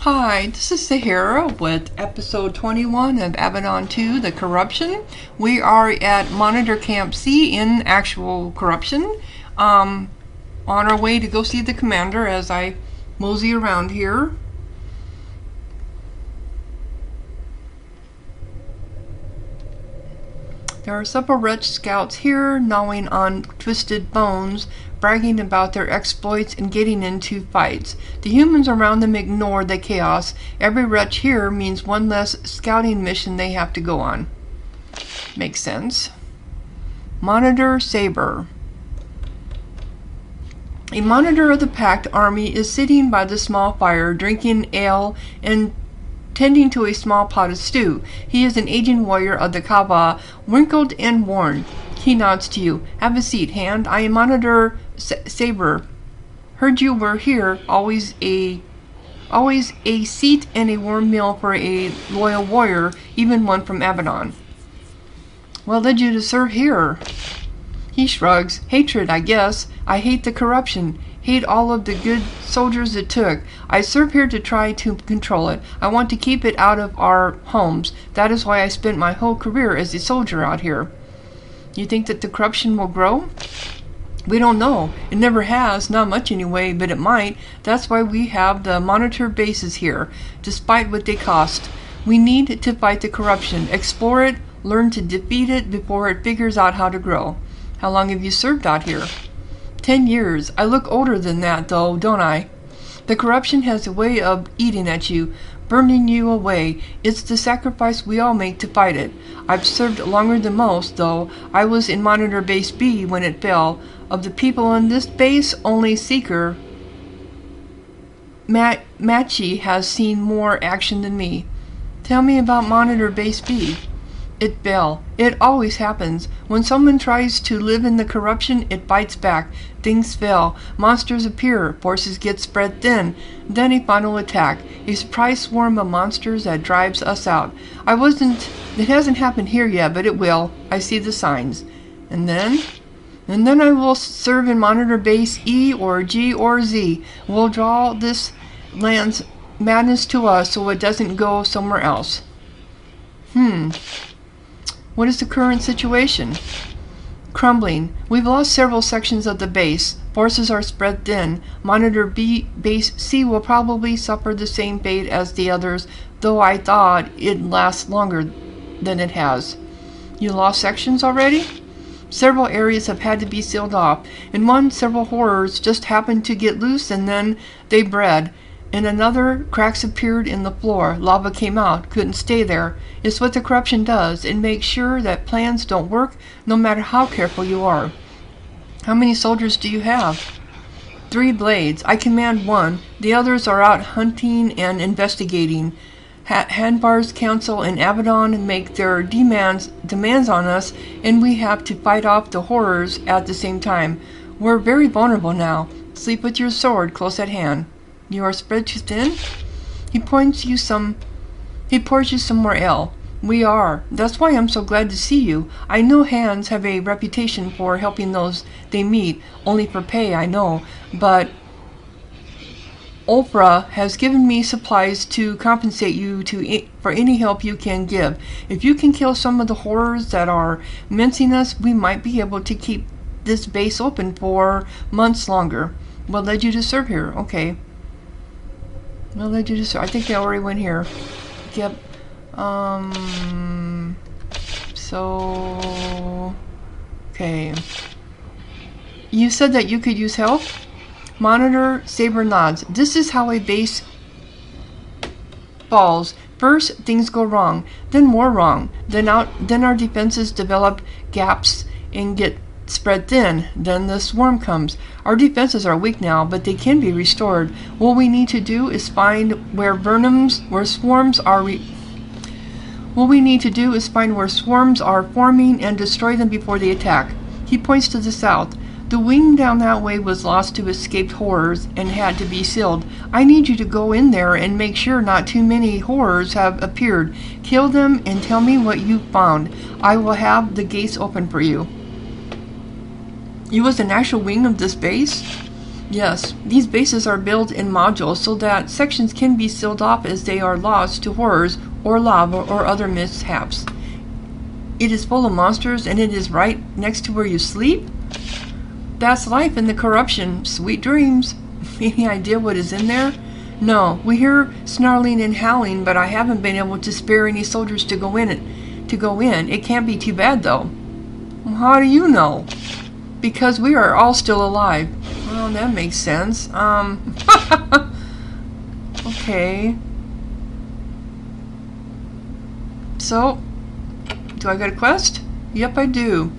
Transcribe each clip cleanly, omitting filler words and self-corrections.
Hi, this is Sahara with episode 21 of Avadon 2, The Corruption. We are at Monitor Camp C in actual corruption. On our way to go see the commander as I mosey around here. There are several wretched scouts here, gnawing on twisted bones, bragging about their exploits and getting into fights. The humans around them ignore the chaos. Every wretch here means one less scouting mission they have to go on. Makes sense. Monitor Saber. A monitor of the packed army is sitting by the small fire, drinking ale and tending to a small pot of stew. He is an aging warrior of the Kava, wrinkled and worn. He nods to you. Have a seat, Hand. I am Monitor Saber. Heard you were here. Always a seat and a warm meal for a loyal warrior, even one from Avadon. What led you to serve here? He shrugs. Hatred, I guess. I hate the corruption. Hate all of the good soldiers it took. I serve here to try to control it. I want to keep it out of our homes. That is why I spent my whole career as a soldier out here. You think that the corruption will grow? We don't know. It never has, not much anyway, but it might. That's why we have the monitor bases here, despite what they cost. We need to fight the corruption, explore it, learn to defeat it before it figures out how to grow. How long have you served out here? 10 years. I look older than that, though, don't I? The corruption has a way of eating at you, burning you away. It's the sacrifice we all make to fight it. I've served longer than most, though. I was in Monitor Base B when it fell. Of the people on this base, only Seeker Machi has seen more action than me. Tell me about Monitor Base B. It fell. It always happens. When someone tries to live in the corruption, it bites back. Things fail. Monsters appear. Forces get spread thin. Then a final attack. A surprise swarm of monsters that drives us out. It hasn't happened here yet, but it will. I see the signs. And then I will serve in Monitor Base E or G or Z. We'll draw this land's madness to us so it doesn't go somewhere else. What is the current situation? Crumbling. We've lost several sections of the base. Forces are spread thin. Monitor Base C will probably suffer the same fate as the others, though I thought it'd last longer than it has. You lost sections already? Several areas have had to be sealed off. In one, several horrors just happened to get loose and then they bred. In another, cracks appeared in the floor. Lava came out, couldn't stay there. It's what the corruption does. It makes sure that plans don't work, no matter how careful you are. How many soldiers do you have? 3 blades. I command 1. The others are out hunting and investigating. Hanbar's Council and Avadon make their demands on us, and we have to fight off the horrors at the same time. We're very vulnerable now. Sleep with your sword close at hand. You are spread too thin? He pours you some more ale. We are. That's why I'm so glad to see you. I know hands have a reputation for helping those they meet, only for pay, I know. But Oprah has given me supplies to compensate you for any help you can give. If you can kill some of the horrors that are menacing us, we might be able to keep this base open for months longer. What led you to serve here? Okay. What led you to serve? I think I already went here. Yep. So... Okay. You said that you could use help? Monitor Saber nods. This is how a base falls. First, things go wrong. Then more wrong. Then our defenses develop gaps and get spread thin. Then the swarm comes. Our defenses are weak now, but they can be restored. What we need to do is find where swarms are forming and destroy them before they attack. He points to the south. The wing down that way was lost to escaped horrors and had to be sealed. I need you to go in there and make sure not too many horrors have appeared. Kill them and tell me what you found. I will have the gates open for you. You was an actual wing of this base? Yes, these bases are built in modules so that sections can be sealed off as they are lost to horrors or lava or other mishaps. It is full of monsters and it is right next to where you sleep? That's life in the corruption. Sweet dreams. Any idea what is in there? No, we hear snarling and howling, but I haven't been able to spare any soldiers to go in. It can't be too bad though. Well, how do you know? Because we are all still alive. Well, that makes sense. Okay. So, do I get a quest? Yep, I do.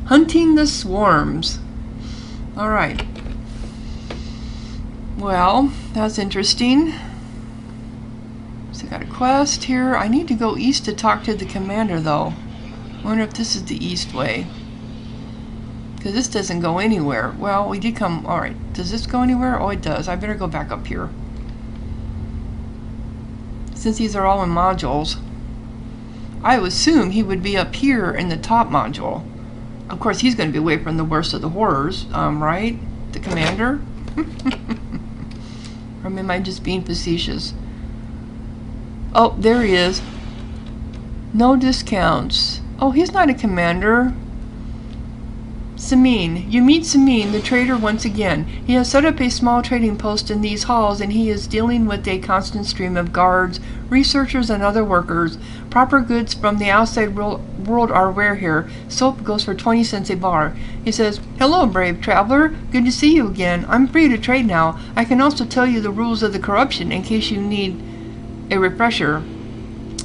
Hunting the swarms. Alright. Well, that's interesting. So I got a quest here. I need to go east to talk to the commander, though. I wonder if this is the east way. Because this doesn't go anywhere. Well, we did come... Alright, does this go anywhere? Oh, it does. I better go back up here. Since these are all in modules, I would assume he would be up here in the top module. Of course, he's going to be away from the worst of the horrors, right? The commander? Or am I just being facetious? Oh, there he is. No discounts. Oh, he's not a commander. Samin. You meet Samin, the trader, once again. He has set up a small trading post in these halls, and he is dealing with a constant stream of guards, researchers, and other workers. Proper goods from the outside world are rare here. Soap goes for 20 cents a bar. He says, "Hello, brave traveler. Good to see you again. I'm free to trade now. I can also tell you the rules of the corruption in case you need a refresher."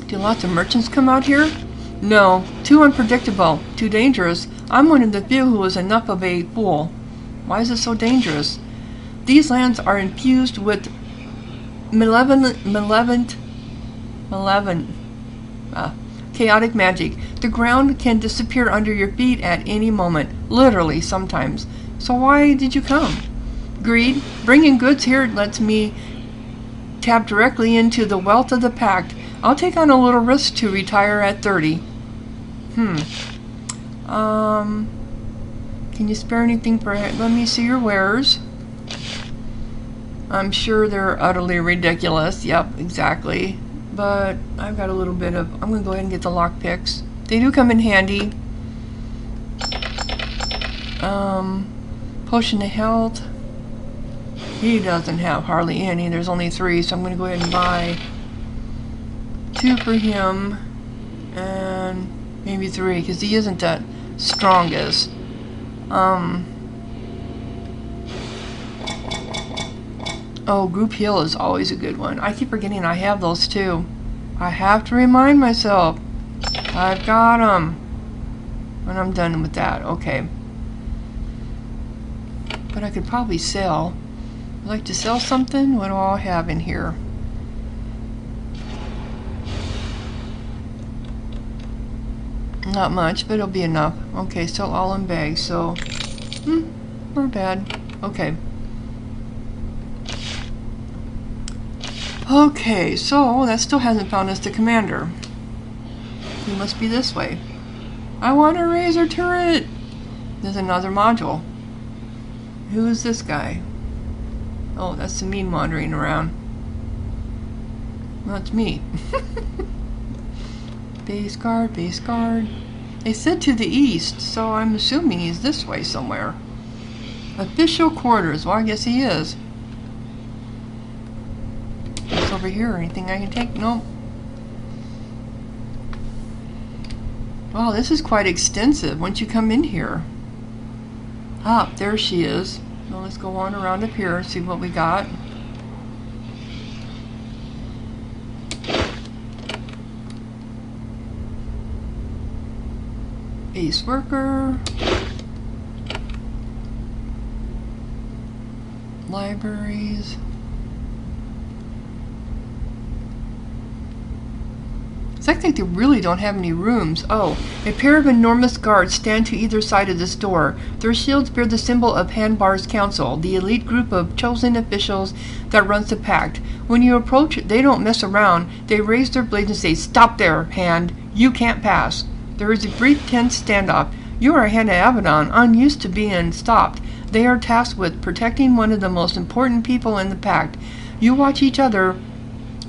Do lots of merchants come out here? No. Too unpredictable. Too dangerous. I'm one of the few who is enough of a fool. Why is it so dangerous? These lands are infused with chaotic magic. The ground can disappear under your feet at any moment. Literally, sometimes. So why did you come? Greed. Bringing goods here lets me tap directly into the wealth of the pact. I'll take on a little risk to retire at 30. Can you spare anything for... Let me see your wares. I'm sure they're utterly ridiculous. Yep, exactly. But I've got a little bit of... I'm going to go ahead and get the lockpicks. They do come in handy. Potion of health. He doesn't have hardly any. There's only 3, so I'm going to go ahead and buy 2 for him. And maybe 3, because he isn't that strongest. Oh, group heal is always a good one. I keep forgetting I have those too. I have to remind myself. I've got them. When I'm done with that, okay. But I could probably sell. I'd like to sell something? What do I have in here? Not much, but it'll be enough. Okay, still all in bags, so... not bad. Okay. Okay, so that still hasn't found us the commander. He must be this way. I want a razor turret! There's another module. Who is this guy? Oh, that's the me wandering around. That's me. Base guard, base guard. They said to the east, so I'm assuming he's this way somewhere. Official quarters. Well, I guess he is. What's over here? Anything I can take? Nope. Wow, this is quite extensive once you come in here. Ah, there she is. Well, let's go on around up here and see what we got. Base worker. Libraries. It's like they really don't have any rooms. Oh, a pair of enormous guards stand to either side of this door. Their shields bear the symbol of Hanbar's Council, the elite group of chosen officials that runs the pact. When you approach, they don't mess around. They raise their blades and say, "Stop there, Hand. You can't pass." There is a brief tense standoff. You are a Hand of Avadon, unused to being stopped. They are tasked with protecting one of the most important people in the pact. You watch each other,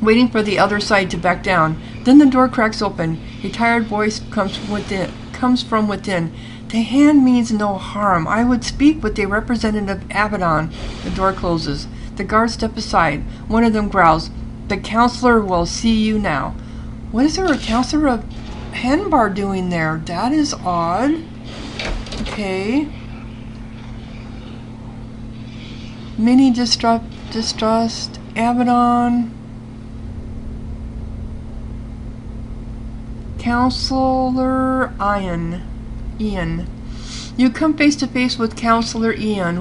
waiting for the other side to back down. Then the door cracks open. A tired voice comes from within. The hand means no harm. I would speak with a representative of Avadon. The door closes. The guards step aside. One of them growls, "The counselor will see you now." What is there a counselor of Hanbar doing there? That is odd. Okay. Many distrust. Avadon. Counselor Ian. You come face to face with Counselor Tan.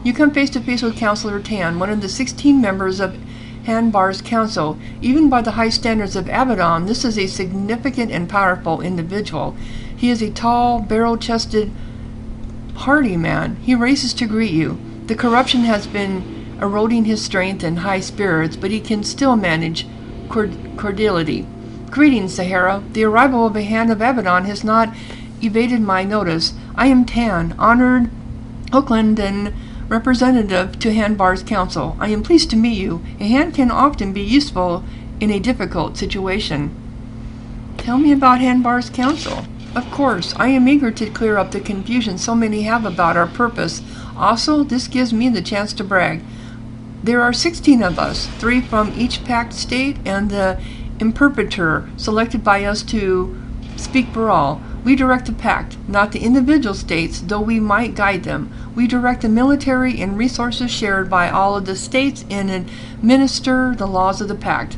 You come face to face with Counselor Tan, one of the 16 members of Hanbar's council. Even by the high standards of Avadon, this is a significant and powerful individual. He is a tall, barrel-chested, hardy man. He races to greet you. The corruption has been eroding his strength and high spirits, but he can still manage cordiality. "Greetings, Sahara. The arrival of a hand of Avadon has not evaded my notice. I am Tan, honored Oakland and representative to Hanbar's council. I am pleased to meet you. A hand can often be useful in a difficult situation." Tell me about Hanbar's council. Of course, I am eager to clear up the confusion so many have about our purpose. Also, this gives me the chance to brag. There are 16 of us, 3 from each pact state and the imperpetor selected by us to speak for all. We direct the pact, not the individual states, though we might guide them. We direct the military and resources shared by all of the states and administer the laws of the pact.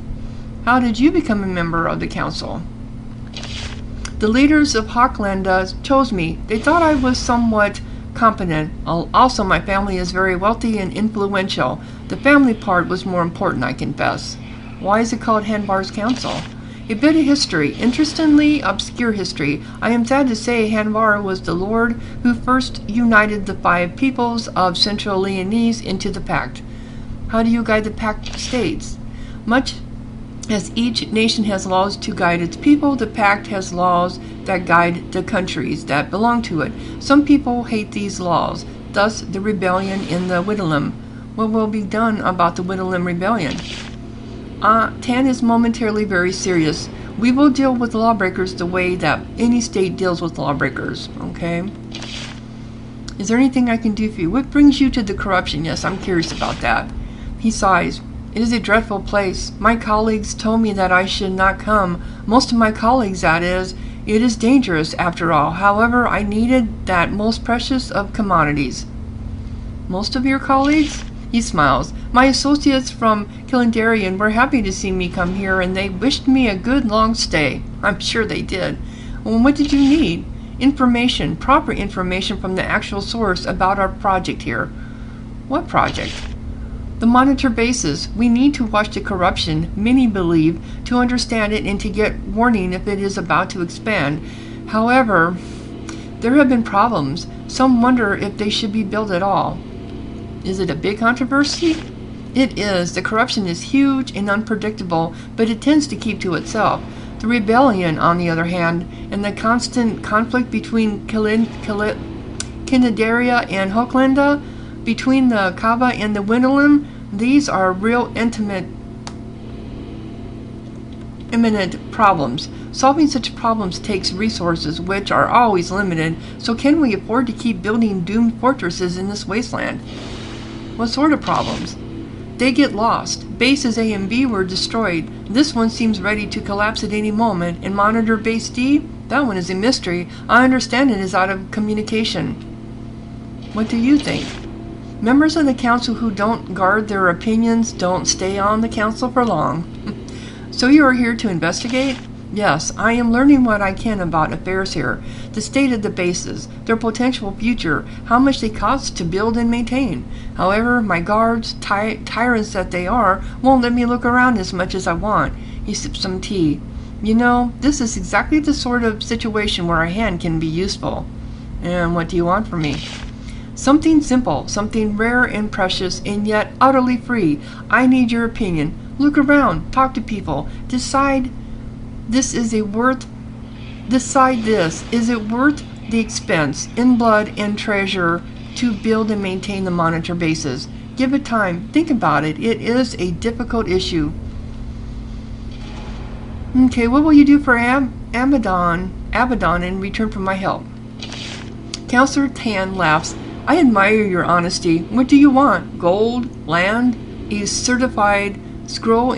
How did you become a member of the council? The leaders of Hawklanda chose me. They thought I was somewhat competent. Also, my family is very wealthy and influential. The family part was more important, I confess. Why is it called Hanbar's Council? A bit of history. Interestingly, obscure history. I am sad to say Hanbar was the lord who first united the 5 peoples of Central Leonese into the pact. How do you guide the pact states? Much as each nation has laws to guide its people, the pact has laws that guide the countries that belong to it. Some people hate these laws, thus the rebellion in the Whittlam. What will be done about the Whittlam rebellion? Tan is momentarily very serious. We will deal with lawbreakers the way that any state deals with lawbreakers, okay? Is there anything I can do for you? What brings you to the corruption? Yes, I'm curious about that. He sighs. It is a dreadful place. My colleagues told me that I should not come. Most of my colleagues, that is. It is dangerous, after all. However, I needed that most precious of commodities. Most of your colleagues? He smiles. My associates from Kilindarian were happy to see me come here, and they wished me a good long stay. I'm sure they did. Well, what did you need? Information, proper information from the actual source about our project here. What project? The monitor bases. We need to watch the corruption, many believe, to understand it and to get warning if it is about to expand. However, there have been problems. Some wonder if they should be built at all. Is it a big controversy? It is. The corruption is huge and unpredictable, but it tends to keep to itself. The rebellion, on the other hand, and the constant conflict between Kinadaria and Hawklanda, between the Kava and the Whittlam, these are real imminent problems. Solving such problems takes resources, which are always limited, so can we afford to keep building doomed fortresses in this wasteland? What sort of problems? They get lost. Bases A and B were destroyed. This one seems ready to collapse at any moment, and Monitor Base D? That one is a mystery. I understand it is out of communication. What do you think? Members of the council who don't guard their opinions don't stay on the council for long. So you are here to investigate? Yes, I am learning what I can about affairs here, the state of the bases, their potential future, how much they cost to build and maintain. However, my guards, tyrants that they are, won't let me look around as much as I want. He sips some tea. You know, this is exactly the sort of situation where a hand can be useful. And what do you want from me? Something simple, something rare and precious, and yet utterly free. I need your opinion. Look around, talk to people, decide this. Is it worth the expense in blood and treasure to build and maintain the monitor bases. Give it time. Think about it. It is a difficult issue. Okay, what will you do for Avadon in return for my help? Counselor Tan laughs. I admire your honesty. What do you want? Gold? Land? A certified scroll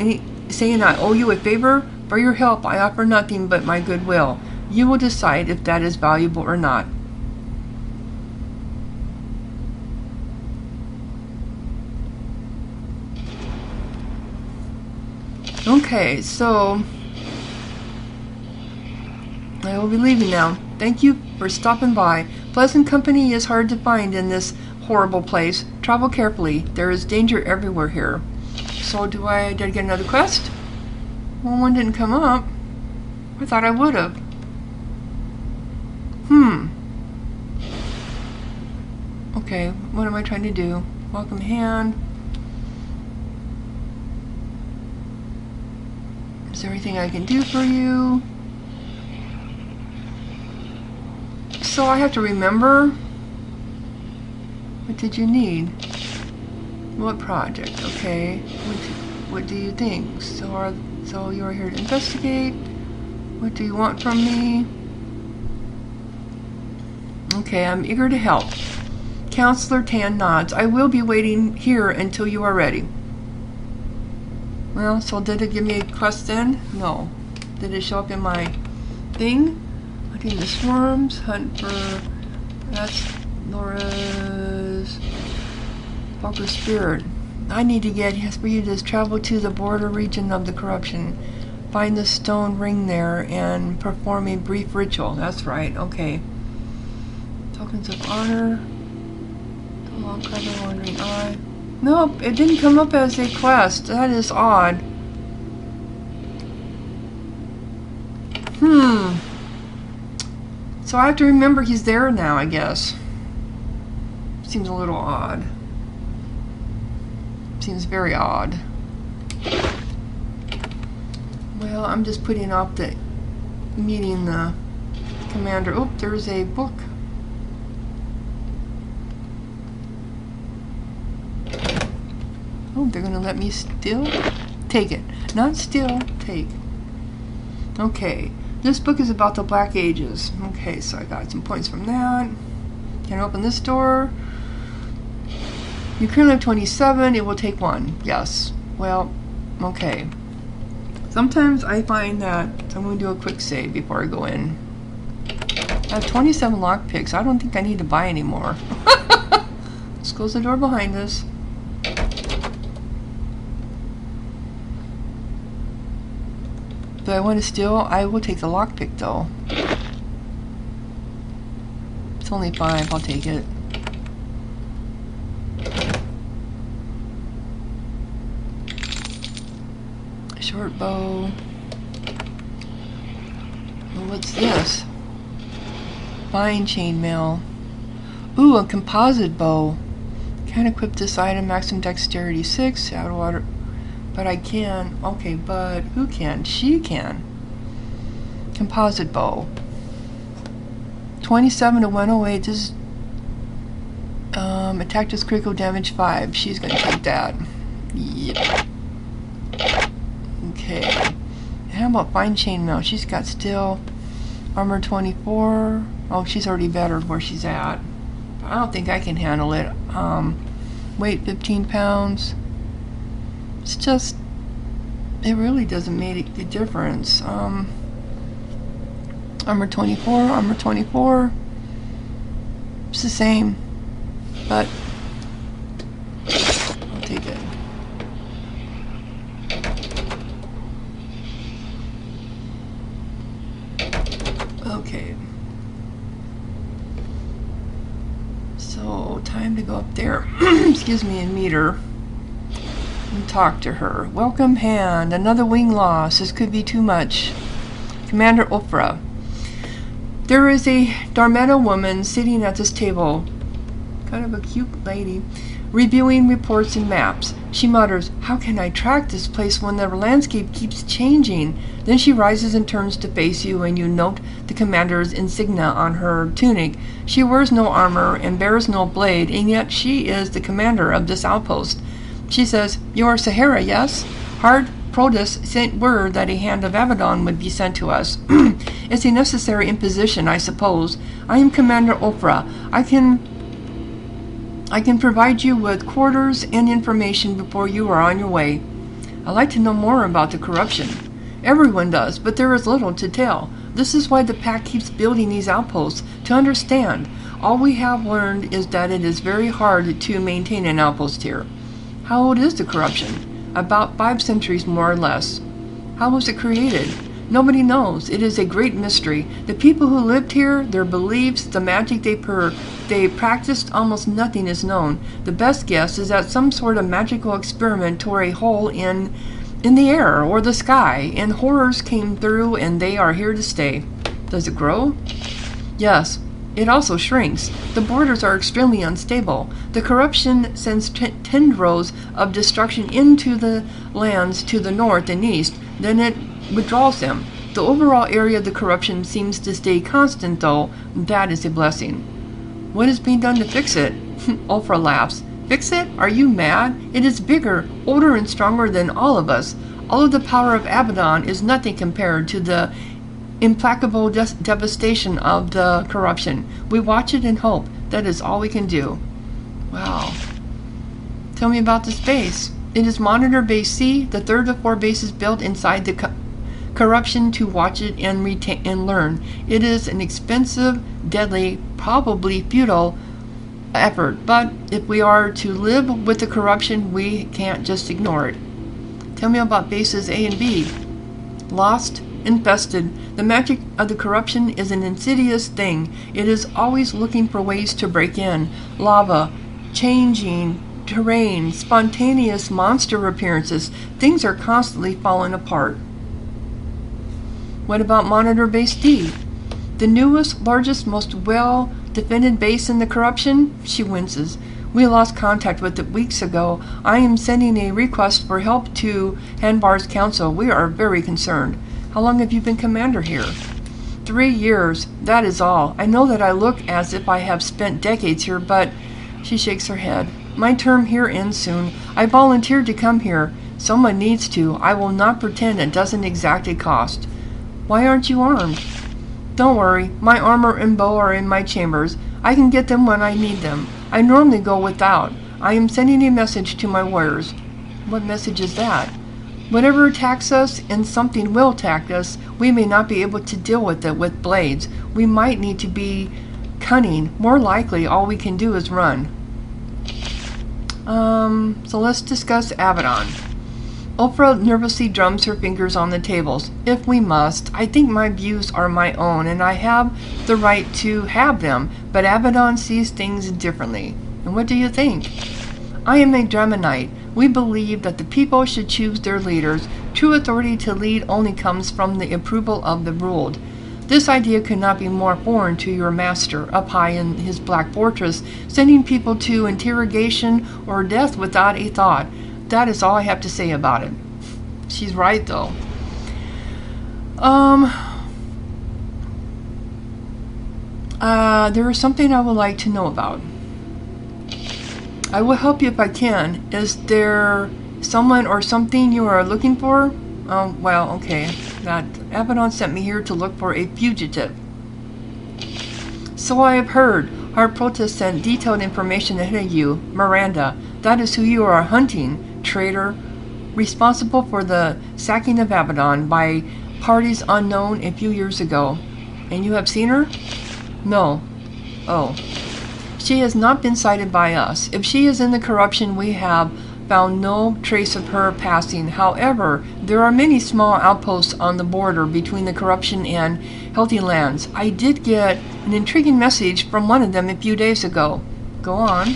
saying I owe you a favor? For your help, I offer nothing but my goodwill. You will decide if that is valuable or not. Okay, so I will be leaving now. Thank you for stopping by. Pleasant company is hard to find in this horrible place. Travel carefully. There is danger everywhere here. So did I get another quest? Well, one didn't come up. I thought I would have. Okay, what am I trying to do? Welcome hand. Is there anything I can do for you? So I have to remember. What did you need? What project? Okay. What do you think? So you are here to investigate. What do you want from me? Okay, I'm eager to help. Counselor Tan nods. I will be waiting here until you are ready. Well, so did it give me a quest then? No. Did it show up in my thing? Hunting the swarms. Hunt for... That's Laura's... Falker Spirit. I need to get Hesperides, travel to the border region of the corruption. Find the stone ring there and perform a brief ritual. That's right, okay. Tokens of honor. The long cover wandering eye. Nope, it didn't come up as a quest. That is odd. So I have to remember he's there now, I guess. Seems a little odd. Seems very odd. Well, I'm just putting off the meeting the commander. Oh, there's a book. Oh, they're gonna let me steal? Take it. Not steal, take. Okay. This book is about the Black Ages. Okay, so I got some points from that. Can I open this door? You currently have 27. It will take 1. Yes. Well, okay. Sometimes I find that I'm going to do a quick save before I go in. I have 27 lockpicks. I don't think I need to buy any more. Let's close the door behind us. Do I want to steal? I will take the lockpick though. It's only 5. I'll take it. Short bow. What's this? Fine chainmail. Ooh, a composite bow. Can't equip this item. Maximum dexterity 6. Out of water. But I can. Okay, but who can? She can. Composite bow. 27 to 108. This attack does critical damage 5. She's gonna take that. Yep. Okay. How about fine chainmail? She's got steel. Armor 24. Oh, she's already better where she's at. I don't think I can handle it. Weight 15 pounds. It's just, it really doesn't make a difference. Armor 24, armor 24. It's the same, but I'll take it. Okay. So, time to go up there, excuse me, and meet her. And talk to her. Welcome hand. Another wing loss. This could be too much. Commander Ophrah. There is a Darmeta woman sitting at this table. Kind of a cute lady. reviewing reports and maps. She mutters, "How can I track this place when the landscape keeps changing?" Then she rises and turns to face you, and you note the commander's insignia on her tunic. She wears no armor and bears no blade, and yet she is the commander of this outpost. She says, "You are Sahara, yes?" Hard Protus sent word that a hand of Avadon would be sent to us. It's a necessary imposition, I suppose. I am Commander Ophrah. I can provide you with quarters and information before you are on your way. I'd like to know more about the corruption. Everyone does, but there is little to tell. This is why the pack keeps building these outposts, to understand. All we have learned is that it is very hard to maintain an outpost here. How old is the corruption? About 5 centuries, more or less. How was it created? Nobody knows. It is a great mystery. The people who lived here, their beliefs, the magic they practiced, almost nothing is known. The best guess is that some sort of magical experiment tore a hole in the air or the sky, and horrors came through, and they are here to stay. Does it grow? Yes. It also shrinks. The borders are extremely unstable. The corruption sends tendrils of destruction into the lands to the north and east, then it withdraws them. The overall area of the corruption seems to stay constant, though. That is a blessing. What is being done to fix it? Ophrah laughs. Fix it? Are you mad? It is bigger, older, and stronger than all of us. All of the power of Avadon is nothing compared to the implacable devastation of the corruption. We watch it and hope. That is all we can do. Wow. Tell me about this base. It is Monitor Base C, the third of 4 bases built inside the corruption to watch it and retain and learn. It is an expensive, deadly, probably futile effort, but if we are to live with the corruption, we can't just ignore it. Tell me about bases A and B. Lost, infested. The magic of the corruption is an insidious thing. It is always looking for ways to break in. Lava, changing terrain, spontaneous monster appearances. Things are constantly falling apart. What about Monitor Base D? The newest, largest, most well-defended base in the corruption? She winces. We lost contact with it weeks ago. I am sending a request for help to Hanbar's council. We are very concerned. How long have you been commander here? 3 years. That is all. I know that I look as if I have spent decades here, but she shakes her head. My term here ends soon. I volunteered to come here. Someone needs to. I will not pretend it doesn't exact a cost. Why aren't you armed? Don't worry. My armor and bow are in my chambers. I can get them when I need them. I normally go without. I am sending a message to my warriors. What message is that? Whatever attacks us, and something will attack us, we may not be able to deal with it with blades. We might need to be cunning. More likely, all we can do is run. So let's discuss Avadon. Ophrah nervously drums her fingers on the tables. If we must, I think my views are my own, and I have the right to have them, but Avadon sees things differently. And what do you think? I am a Dramonite. We believe that the people should choose their leaders. True authority to lead only comes from the approval of the ruled. This idea could not be more foreign to your master, up high in his black fortress, sending people to interrogation or death without a thought. That is all I have to say about it. She's right, though. There is something I would like to know about. I will help you if I can. Is there someone or something you are looking for? Well, okay. That Avadon sent me here to look for a fugitive. So I have heard. Hard Protest sent detailed information ahead of you. Miranda. That is who you are hunting. Traitor. Responsible for the sacking of Avadon by parties unknown a few years ago. And you have seen her? No. Oh. She has not been sighted by us. If she is in the corruption, we have found no trace of her passing. However, there are many small outposts on the border between the corruption and healthy lands. I did get an intriguing message from one of them a few days ago. Go on.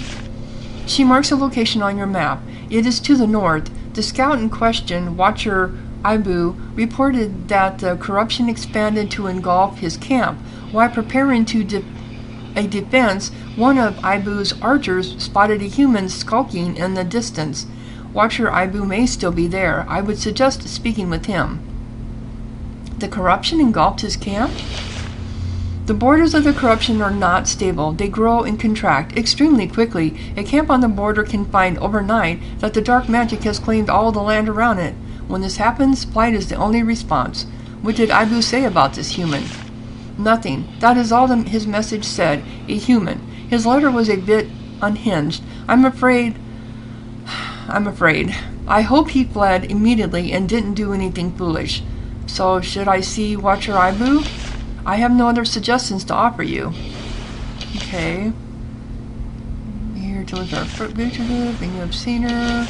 She marks a location on your map. It is to the north. The scout in question, Watcher Ibu, reported that the corruption expanded to engulf his camp while preparing to a defense, one of Ibu's archers spotted a human skulking in the distance. Watcher Ibu may still be there. I would suggest speaking with him. The corruption engulfed his camp? The borders of the corruption are not stable. They grow and contract extremely quickly. A camp on the border can find overnight that the dark magic has claimed all the land around it. When this happens, flight is the only response. What did Ibu say about this human? Nothing. That is all his message said. A human. His letter was a bit unhinged. I'm afraid. I hope he fled immediately and didn't do anything foolish. So, should I see Watcher Ibu? I have no other suggestions to offer you. Okay. Here to look at our fugitive, and you have seen her.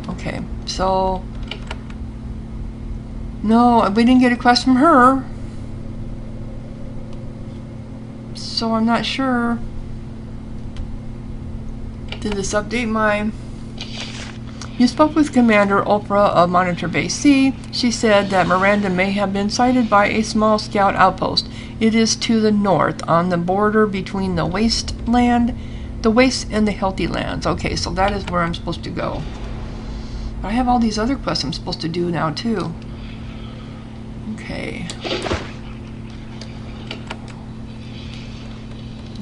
Okay, so... No, we didn't get a quest from her. So I'm not sure. Did this update my... You spoke with Commander Oprah of Monitor Base C. She said that Miranda may have been sighted by a small scout outpost. It is to the north, on the border between the waste and the healthy lands. Okay, so that is where I'm supposed to go. But I have all these other quests I'm supposed to do now, too. Okay.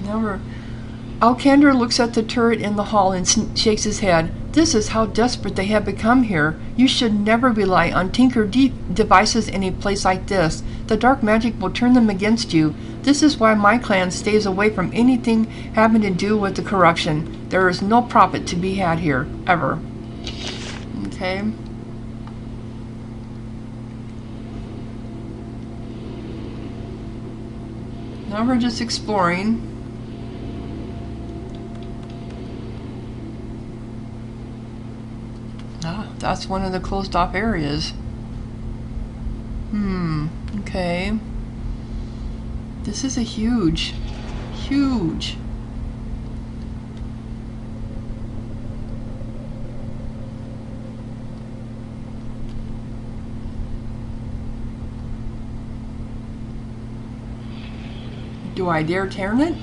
Now Alcander looks at the turret in the hall and shakes his head. This is how desperate they have become here. You should never rely on tinker devices in a place like this. The dark magic will turn them against you. This is why my clan stays away from anything having to do with the corruption. There is no profit to be had here, ever. Okay. Now we're just exploring. Ah, that's one of the closed off areas. Okay. This is a huge. Do I dare turn it?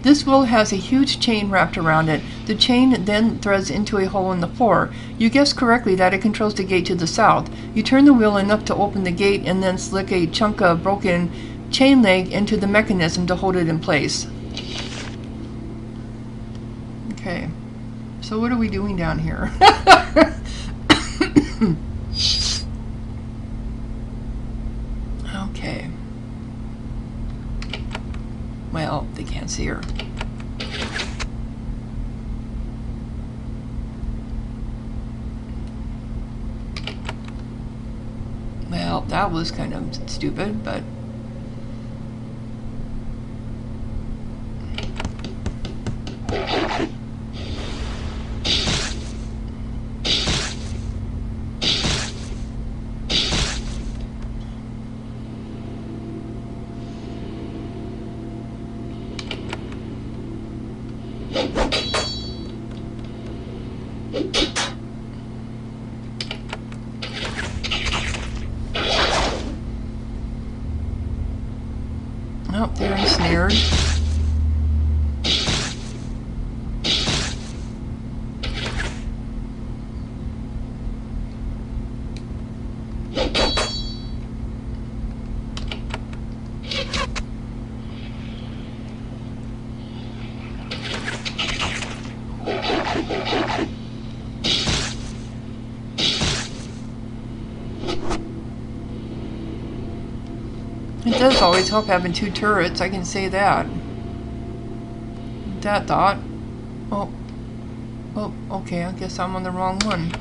This wheel has a huge chain wrapped around it. The chain then threads into a hole in the floor. You guessed correctly that it controls the gate to the south. You turn the wheel enough to open the gate and then slick a chunk of broken chain leg into the mechanism to hold it in place. Okay. So what are we doing down here? Okay. Well, they can't see her. Well, that was kind of stupid, but... Oh, they're ensnared. It does always help having two turrets, I can say that. That thought. Oh, okay, I guess I'm on the wrong one.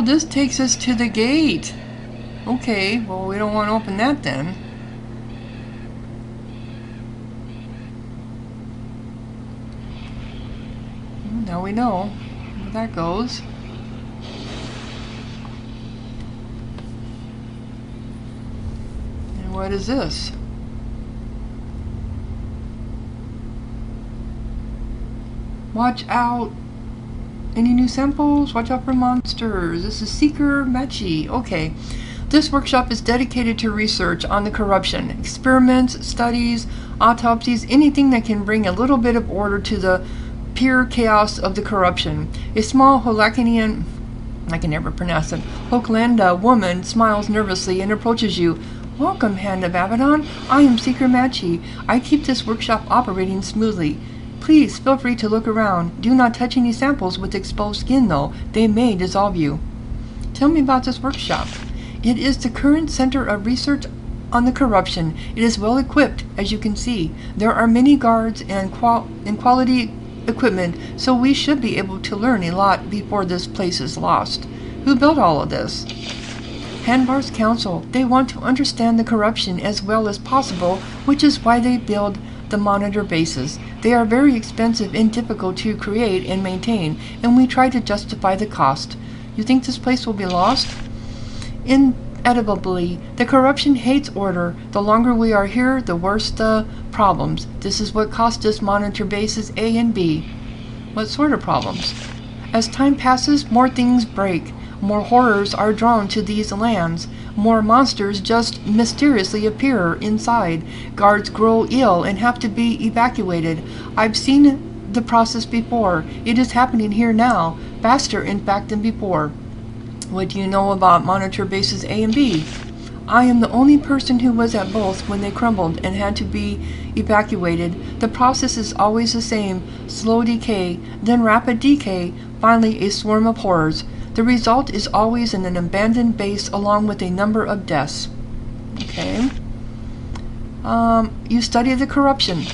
this takes us to the gate. Okay, well, we don't want to open that then. Well, now we know where that goes. And what is this? Watch out! Any new samples? Watch out for monsters. This is Seeker Machi. Okay. This workshop is dedicated to research on the corruption, experiments, studies, autopsies, anything that can bring a little bit of order to the pure chaos of the corruption. A small Holakinian, I can never pronounce it, Hoklanda woman smiles nervously and approaches you. Welcome, Hand of Avadon. I am Seeker Machi. I keep this workshop operating smoothly. Please feel free to look around. Do not touch any samples with exposed skin, though. They may dissolve you. Tell me about this workshop. It is the current center of research on the corruption. It is well equipped, as you can see. There are many guards and quality equipment, so we should be able to learn a lot before this place is lost. Who built all of this? Hanbar's Council. They want to understand the corruption as well as possible, which is why they build the monitor bases. They are very expensive and difficult to create and maintain, and we try to justify the cost. You think this place will be lost? Inevitably, the corruption hates order. The longer we are here, the worse the problems. This is what cost us monitor bases A and B. What sort of problems? As time passes, more things break. More horrors are drawn to these lands. More monsters just mysteriously appear inside. Guards grow ill and have to be evacuated. I've seen the process before. It is happening here now, faster in fact than before. What do you know about monitor bases A and B? I am the only person who was at both when they crumbled and had to be evacuated. The process is always the same: slow decay, then rapid decay, finally a swarm of horrors. The result is always in an abandoned base along with a number of deaths. Okay. You study the corruption.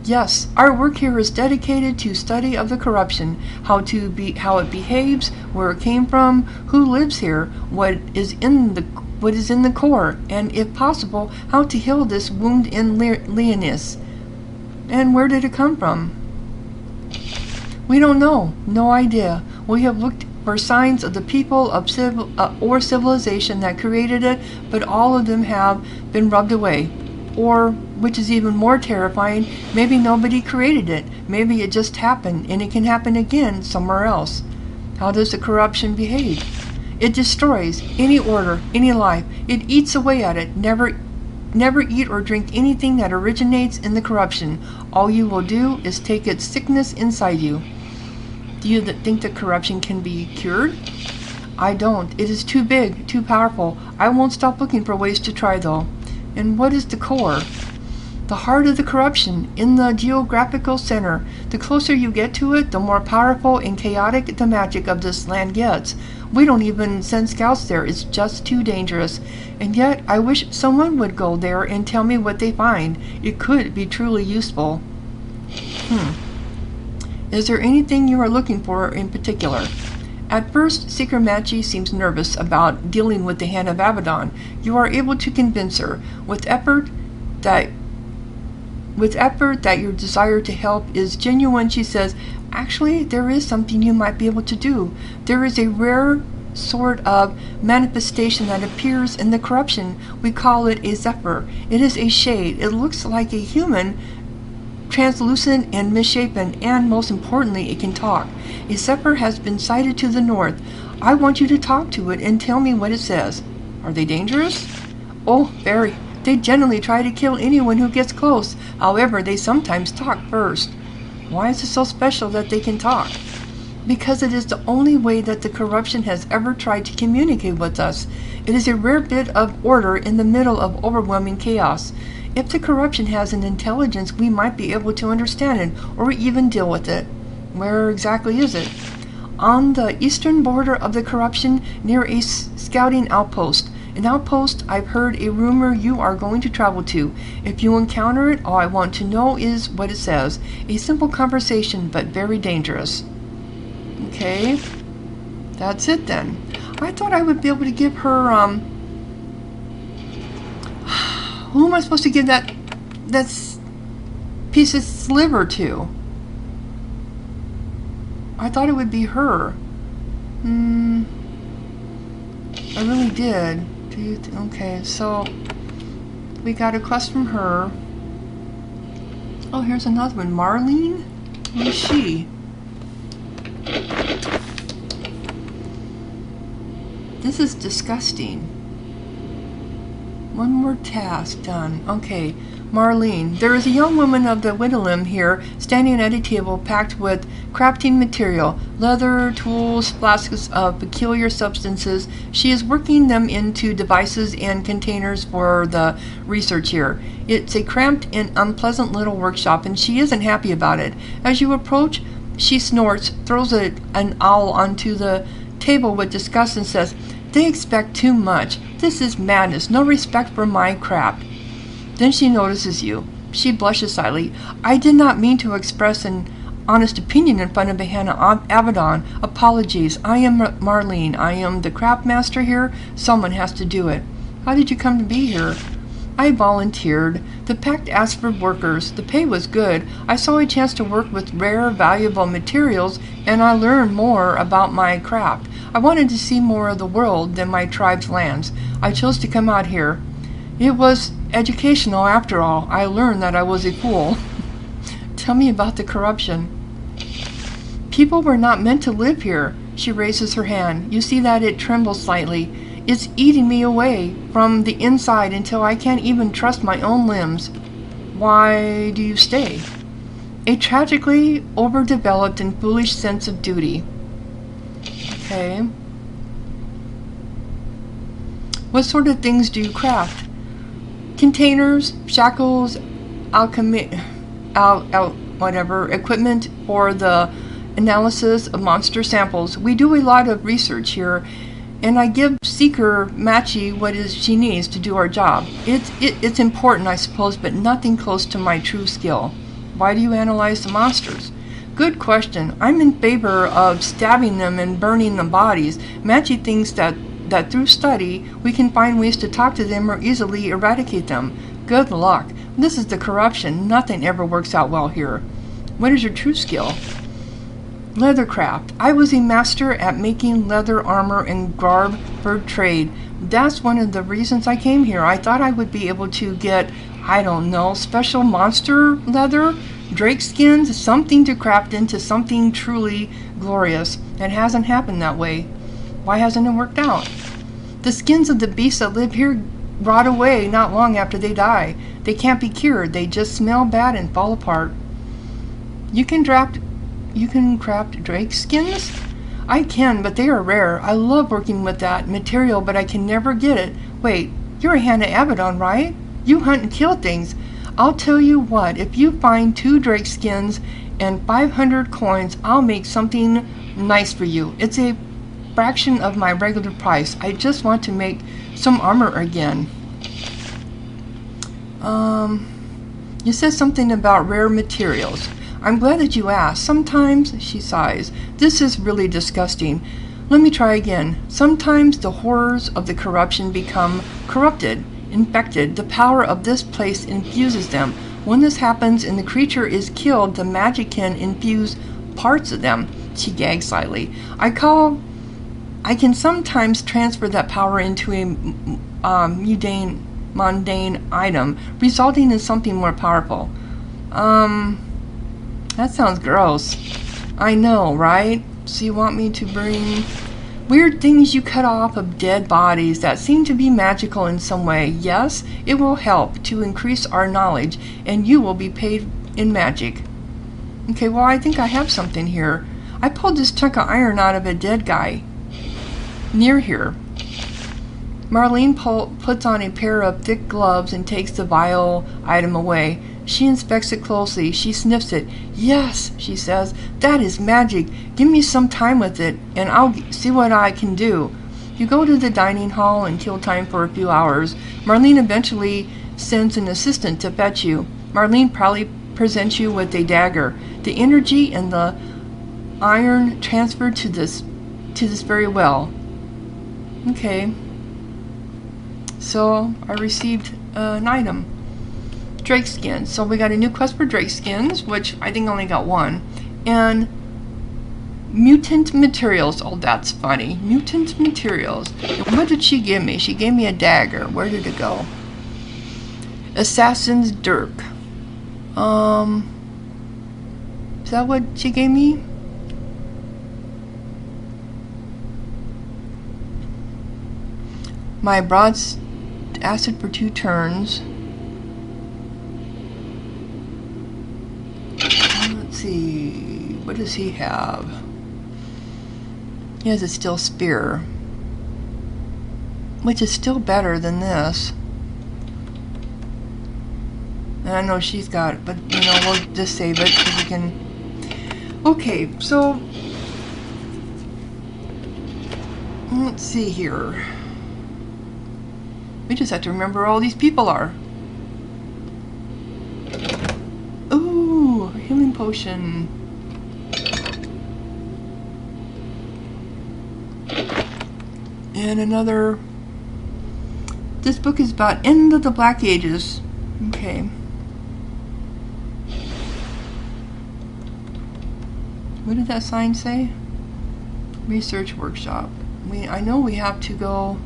Yes, our work here is dedicated to study of the corruption, how it behaves, where it came from, who lives here, what is in the core, and if possible, how to heal this wound in Leonis. And where did it come from? We don't know. No idea. We have looked for signs of the people of or civilization that created it, but all of them have been rubbed away. Or, which is even more terrifying, maybe nobody created it. Maybe it just happened, and it can happen again somewhere else. How does the corruption behave? It destroys any order, any life. It eats away at it. Never eat or drink anything that originates in the corruption. All you will do is take its sickness inside you. Do you think that corruption can be cured? I don't. It is too big, too powerful. I won't stop looking for ways to try, though. And what is the core? The heart of the corruption, in the geographical center. The closer you get to it, the more powerful and chaotic the magic of this land gets. We don't even send scouts there. It's just too dangerous. And yet, I wish someone would go there and tell me what they find. It could be truly useful. Is there anything you are looking for in particular? At first, Seeker Machi seems nervous about dealing with the Hand of Avadon. You are able to convince her, with effort that your desire to help is genuine. She says, actually, there is something you might be able to do. There is a rare sort of manifestation that appears in the corruption. We call it a zephyr. It is a shade. It looks like a human, translucent and misshapen, and most importantly, it can talk. A zephyr has been sighted to the north. I want you to talk to it and tell me what it says. Are they dangerous? Oh, very. They generally try to kill anyone who gets close. However, they sometimes talk first. Why is it so special that they can talk? Because it is the only way that the corruption has ever tried to communicate with us. It is a rare bit of order in the middle of overwhelming chaos. If the corruption has an intelligence, we might be able to understand it or even deal with it. Where exactly is it? On the eastern border of the corruption, near a scouting outpost. An outpost I've heard a rumor you are going to travel to. If you encounter it, all I want to know is what it says. A simple conversation, but very dangerous. Okay, that's it then. I thought I would be able to give her, who am I supposed to give that piece of sliver to? I thought it would be her. I really did. Okay, so we got a quest from her. Oh, here's another one. Marlene? Who is she? This is disgusting. One more task done. Okay, Marlene. There is a young woman of the Widowlim here, standing at a table packed with crafting material, leather, tools, flasks of peculiar substances. She is working them into devices and containers for the research here. It's a cramped and unpleasant little workshop, and she isn't happy about it. As you approach, she snorts, throws an owl onto the table with disgust, and says, "They expect too much. This is madness. No respect for my craft." Then she notices you. She blushes slightly. "I did not mean to express an honest opinion in front of Hannah Avadon. Apologies. I am Marlene. I am the craft master here. Someone has to do it." "How did you come to be here?" "I volunteered. The pact asked for workers. The pay was good. I saw a chance to work with rare, valuable materials, and I learned more about my craft. I wanted to see more of the world than my tribe's lands. I chose to come out here. It was educational after all. I learned that I was a fool." "Tell me about the corruption." "People were not meant to live here." She raises her hand. You see that it trembles slightly. "It's eating me away from the inside until I can't even trust my own limbs." "Why do you stay?" "A tragically overdeveloped and foolish sense of duty." Okay. "What sort of things do you craft?" "Containers, shackles, whatever, equipment for the analysis of monster samples. We do a lot of research here, and I give Seeker Machi what she needs to do our job. It's important, I suppose, but nothing close to my true skill." "Why do you analyze the monsters?" "Good question. I'm in favor of stabbing them and burning the bodies. Machi thinks that through study we can find ways to talk to them or easily eradicate them. Good luck. This is the corruption. Nothing ever works out well here." "What is your true skill?" "Leathercraft. I was a master at making leather armor and garb for trade. That's one of the reasons I came here. I thought I would be able to get, I don't know, special monster leather, drake skins, something to craft into something truly glorious. It hasn't happened that way." "Why hasn't it worked out?" "The skins of the beasts that live here rot away not long after they die. They can't be cured. They just smell bad and fall apart." You can craft drake skins?" "I can, but they are rare. I love working with that material, but I can never get it. Wait, you're a Hannah Avadon, right? You hunt and kill things. I'll tell you what, if you find 2 drake skins and 500 coins, I'll make something nice for you. It's a fraction of my regular price. I just want to make some armor again." You said something about rare materials. "I'm glad that you asked. Sometimes," she sighs, "this is really disgusting. Let me try again. Sometimes the horrors of the corruption become corrupted, infected. The power of this place infuses them. When this happens and the creature is killed, the magic can infuse parts of them." She gags slightly. I can sometimes transfer that power into a mundane item, resulting in something more powerful. That sounds gross. I know, right? So you want me to bring weird things you cut off of dead bodies that seem to be magical in some way? Yes, it will help to increase our knowledge, and you will be paid in magic. Okay, well, I think I have something here. I pulled this chunk of iron out of a dead guy near here. Marlene puts on a pair of thick gloves and takes the vile item away. She inspects it closely. She sniffs it. "Yes," she says, "that is magic. Give me some time with it, and I'll see what I can do." You go to the dining hall and kill time for a few hours. Marlene eventually sends an assistant to fetch you. Marlene proudly presents you with a dagger. The energy and the iron transferred to this very well. Okay. So I received an item. Drake skins. So we got a new quest for Drake skins, which I think only got one. And mutant materials. Oh, that's funny. Mutant materials. And what did she give me? She gave me a dagger. Where did it go? Assassin's Dirk. Is that what she gave me? My broad acid for 2 turns. Let's see. What does he have? He has a steel spear, which is still better than this. And I know she's got it, but you know, we'll just save it so we can. Okay, so let's see here. We just have to remember where all these people are. Ooh, healing potion. And another. This book is about End of the Black Ages. Okay. What did that sign say? Research workshop. I know we have to go.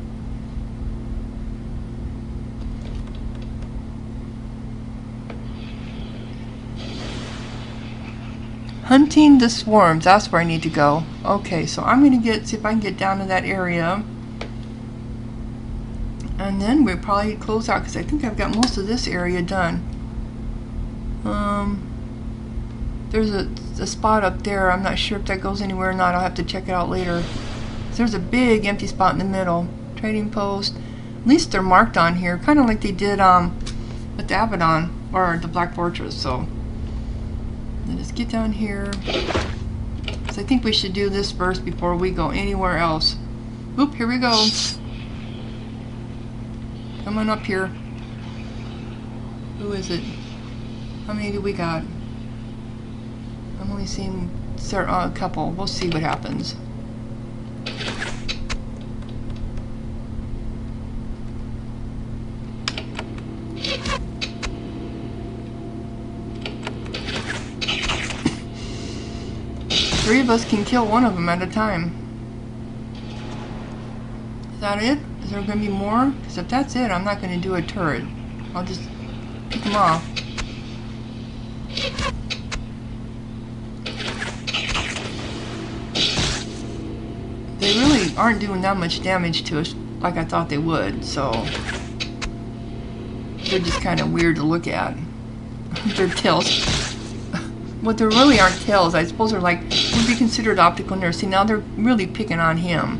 Hunting the swarms. That's where I need to go. Okay, so I'm gonna see if I can get down to that area, and then we'll probably close out because I think I've got most of this area done. There's a spot up there. I'm not sure if that goes anywhere or not. I'll have to check it out later. So there's a big empty spot in the middle. Trading post. At least they're marked on here, kind of like they did with the Avadon or the Black Fortress. So let's get down here. So I think we should do this first before we go anywhere else. Oop, here we go. Come on up here. Who is it? How many do we got? I'm only seeing a couple. We'll see what happens. Three of us can kill one of them at a time. Is that it? Is there going to be more? Because if that's it, I'm not going to do a turret. I'll just pick them off. They really aren't doing that much damage to us like I thought they would, so they're just kind of weird to look at. Their tails. What they really aren't tails, I suppose they're like, would be considered optical nerves. See, now they're really picking on him.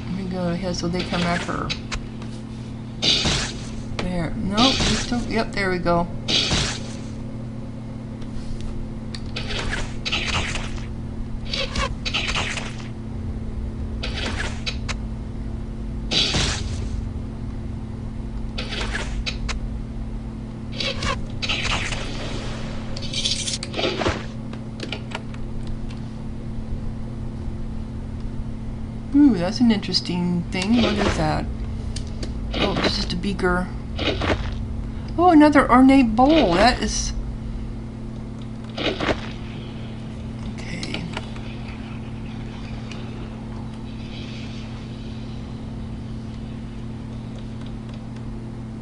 Let me go ahead so they come at her. There. Nope. Still, yep, there we go. Ooh, that's an interesting thing. What is that? Oh, it's just a beaker. Oh, another ornate bowl. That is... Okay.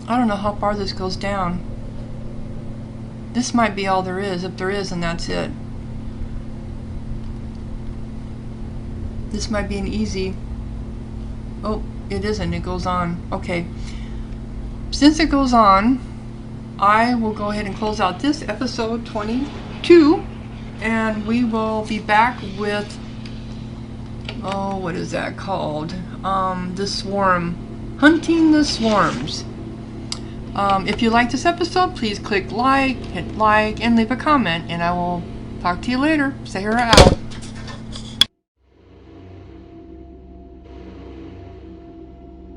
I don't know how far this goes down. This might be all there is. If there is, then that's it. This might be an easy... Oh, it isn't. It goes on. Okay. Since it goes on, I will go ahead and close out this episode 22, and we will be back with, oh, what is that called? The swarm. Hunting the swarms. If you like this episode, please click like, hit like, and leave a comment, and I will talk to you later. Sahara out.